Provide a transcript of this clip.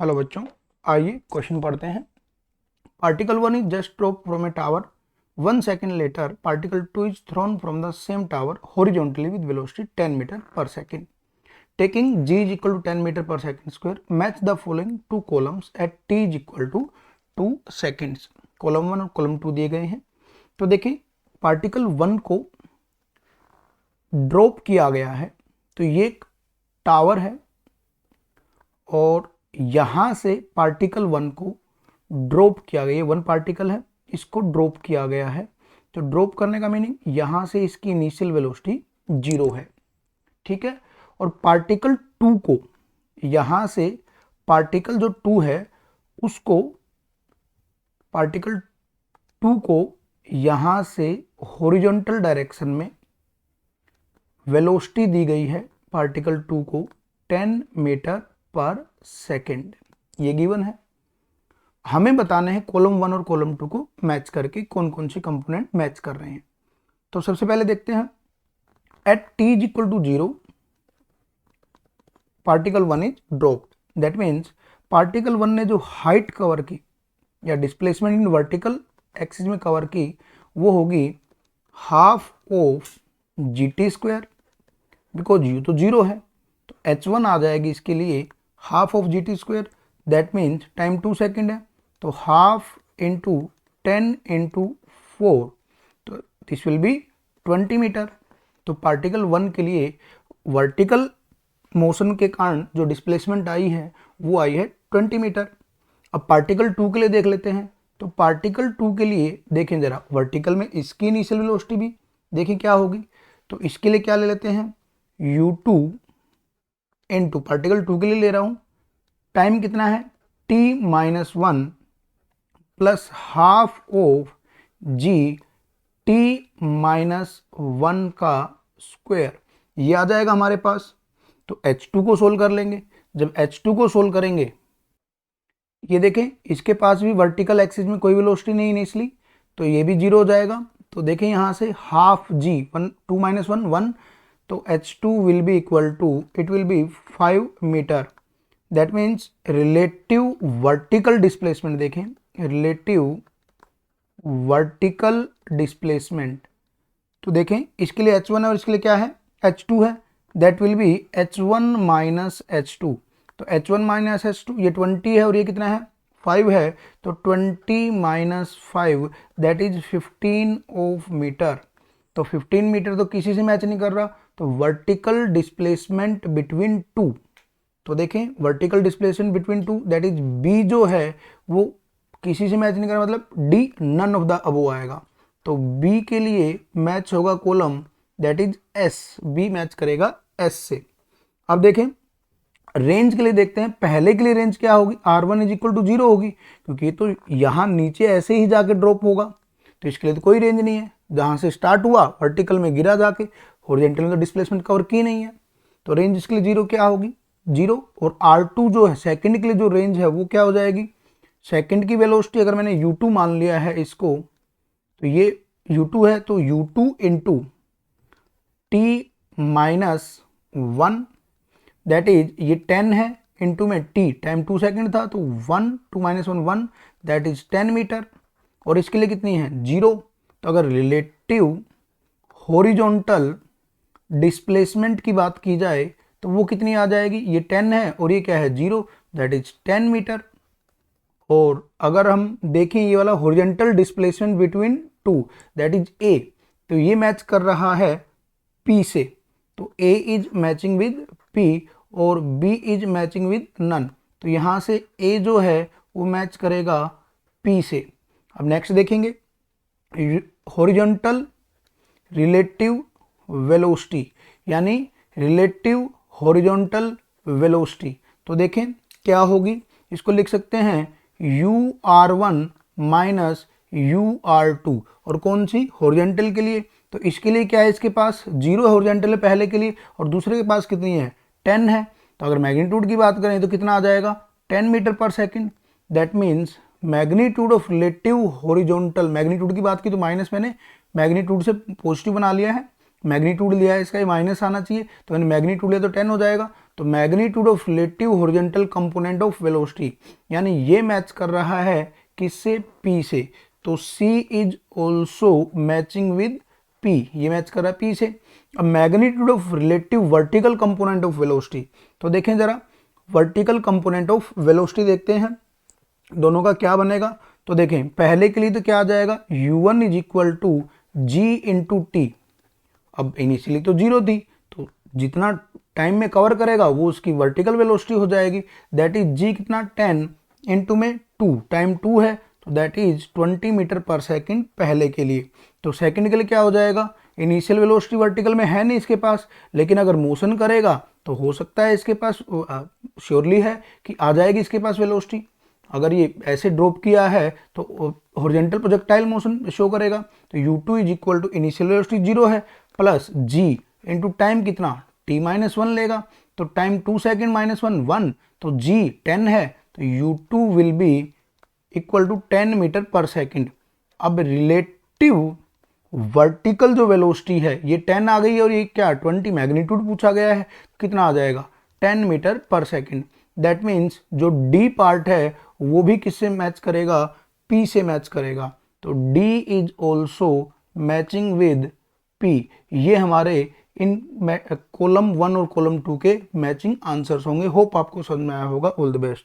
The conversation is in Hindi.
हेलो बच्चों, आइए क्वेश्चन पढ़ते हैं। Particle 1 is just drop from a tower. 1 second later particle 2 is thrown from the same tower horizontally with velocity 10 metre पर second. Taking g is equal to 10 metre पर second square, match the following two columns at t is equal to 2 seconds. Column 1 और कॉलम 2 दिए गए हैं। तो देखिए, पार्टिकल 1 को ड्रॉप किया गया है, तो ये एक टावर है और यहाँ से पार्टिकल 1 को ड्रॉप किया गया। ये 1 पार्टिकल है, इसको ड्रॉप किया गया है। तो ड्रॉप करने का मीनिंग यहाँ से इसकी इनिशियल वेलोसिटी 0 है, ठीक है। और पार्टिकल 2 को यहाँ से पार्टिकल जो 2 है उसको पार्टिकल 2 को यहाँ से हॉरिजॉन्टल डायरेक्शन में वेलोसिटी दी गई है पार्टिकल 2 को 10 मीटर पर सेकेंड। ये गिवन है। हमें बताना है कॉलम 1 और कॉलम 2 को मैच करके कौन कौन से कंपोनेंट मैच कर रहे हैं। तो सबसे पहले देखते हैं, at t is equal to 0 particle 1 is dropped. That means particle 1 ने जो हाइट कवर की या डिस्प्लेसमेंट इन वर्टिकल एक्सिस में कवर की वो होगी half of GT², because u तो 0 है। तो h1 आ जाएगी इसके लिए half of GT²। That means time 2 second है, तो हाफ इंटू 10 इंटू 4, तो दिस विल बी 20 मीटर। तो पार्टिकल 1 के लिए वर्टिकल मोशन के कारण जो डिस्प्लेसमेंट आई है वो आई है 20 मीटर। अब पार्टिकल 2 के लिए देख लेते हैं। तो पार्टिकल 2 के लिए देखें जरा, वर्टिकल में इसकी इनिशियल वेलोसिटी भी देखें क्या होगी। तो इसके लिए क्या ले लेते हैं, u2 इंटू पार्टिकल 2 के लिए ले रहा हूँ, टाइम कितना है t-1 plus half of t-1 का स्क्वायर, ये आ जाएगा हमारे पास। तो h2 को सोल्व कर लेंगे। जब h2 को सोल्व करेंगे, ये देखें इसके पास भी वर्टिकल एक्सिस में कोई वेलोसिटी नहीं है इसलिए, तो ये भी 0 हो जाएगा। तो देखें यहाँ से हाफ g 2 - 1 1, तो h2 will be equal to, it will be 5 metre. That means relative vertical displacement, देखें रिलेटिव वर्टिकल डिस्प्लेसमेंट, तो देखें इसके लिए h1 है और इसके लिए क्या है h2 है। That will be h1 minus h2। तो h1 माइनस h2, ये 20 है और ये कितना है 5 है, तो 20 minus 5 that is 15 of metre. तो 15 मीटर तो किसी से मैच नहीं कर रहा, तो वर्टिकल डिस्प्लेसमेंट बिटवीन टू, तो देखें vertical displacement between two that is B जो है वो किसी से मैच नहीं कर रहा, मतलब D none of the above आएगा। तो बी के लिए मैच होगा column that is S, B match करेगा एस से। अब देखें रेंज के लिए देखते हैं। पहले के लिए रेंज क्या होगी, r1 इज इक्वल टू 0 होगी, क्योंकि ये तो यहाँ नीचे ऐसे ही जाके ड्रॉप होगा, तो इसके लिए तो कोई रेंज नहीं है। जहाँ से स्टार्ट हुआ वर्टिकल में गिरा जाके, हॉरिजॉन्टल में तो डिस्प्लेसमेंट कवर की नहीं है, तो रेंज इसके लिए 0 क्या होगी 0। और r2 जो है सेकंड के लिए जो रेंज है वो क्या हो जाएगी, सेकंड की वेलोसिटी अगर मैंने u2 मान लिया है इसको, तो ये u2 है, तो u2 into t-1 that is ये 10 है, इंटू में t टाइम 2 सेकेंड था, तो 1 2 - 1 1 दैट इज 10 मीटर। और इसके लिए कितनी है 0। तो अगर रिलेटिव हॉरिजॉन्टल डिस्प्लेसमेंट की बात की जाए तो वो कितनी आ जाएगी, ये 10 है और ये क्या है 0, दैट इज 10 मीटर। और अगर हम देखें ये वाला horizontal displacement between two that is a, तो ये मैच कर रहा है p से, तो a is matching with p और b is matching with none. तो यहाँ से a जो है वो मैच करेगा p से। अब नेक्स्ट देखेंगे हॉरिजॉन्टल रिलेटिव वेलोसिटी, यानी रिलेटिव हॉरिजॉन्टल वेलोसिटी। तो देखें क्या होगी, इसको लिख सकते हैं ur1 माइनस ur2। और कौन सी, हॉरिजॉन्टल के लिए, तो इसके लिए क्या है, इसके पास 0 हॉरिजॉन्टल है पहले के लिए और दूसरे के पास कितनी है 10 है। तो अगर मैग्नीट्यूड की बात करें तो कितना आ जाएगा 10 मीटर पर second. That means magnitude of relative horizontal, magnitude की बात की तो माइनस, मैंने मैग्नीट्यूड से पॉजिटिव बना लिया है, मैग्नीट्यूड लिया है इसका, ये माइनस आना चाहिए, तो मैंने मैग्नीट्यूड लिया तो 10 हो जाएगा। तो magnitude of relative horizontal component of velocity, यानी ये मैच कर रहा है किससे, P से, तो C is also matching with P, ये मैच कर रहा है P से। अब magnitude of relative vertical component of velocity, तो देखें जरा वर्टिकल कंपोनेंट ऑफ वेलोसिटी देखते हैं दोनों का क्या बनेगा। तो देखें पहले के लिए तो क्या आ जाएगा, u1 is equal to g into t. अब इनिशियली तो जीरो थी, तो जितना टाइम में कवर करेगा वो उसकी वर्टिकल वेलोसिटी हो जाएगी, दैट इज जी कितना 10 इंटू में 2, टाइम 2 है तो दैट इज 20 मीटर पर सेकंड पहले के लिए। तो सेकंड के लिए क्या हो जाएगा, इनिशियल वेलोसिटी वर्टिकल में है नहीं इसके पास, लेकिन अगर मोशन करेगा तो हो सकता है इसके पास, श्योरली है कि आ जाएगी इसके पास वेलोसिटी। अगर ये ऐसे ड्रॉप किया है तो हॉरिजॉन्टल प्रोजेक्टाइल मोशन शो करेगा। तो u2 is equal to initial velocity 0 है प्लस g इंटू टाइम कितना t-1 लेगा, तो टाइम 2 सेकेंड -1 1, तो g 10 है, तो u2 will be equal to 10 metre पर सेकेंड। अब रिलेटिव वर्टिकल जो वेलोसिटी है ये 10 आ गई है और ये क्या 20 मैग्नीट्यूड पूछा गया है, कितना आ जाएगा 10 मीटर पर सेकेंड। दैट मीन्स जो डी पार्ट है वो भी किससे मैच करेगा, P से मैच करेगा। तो D is also matching with P। ये हमारे इन कॉलम 1 और कॉलम 2 के मैचिंग आंसर्स होंगे। होप आपको समझ में आया होगा। All the best.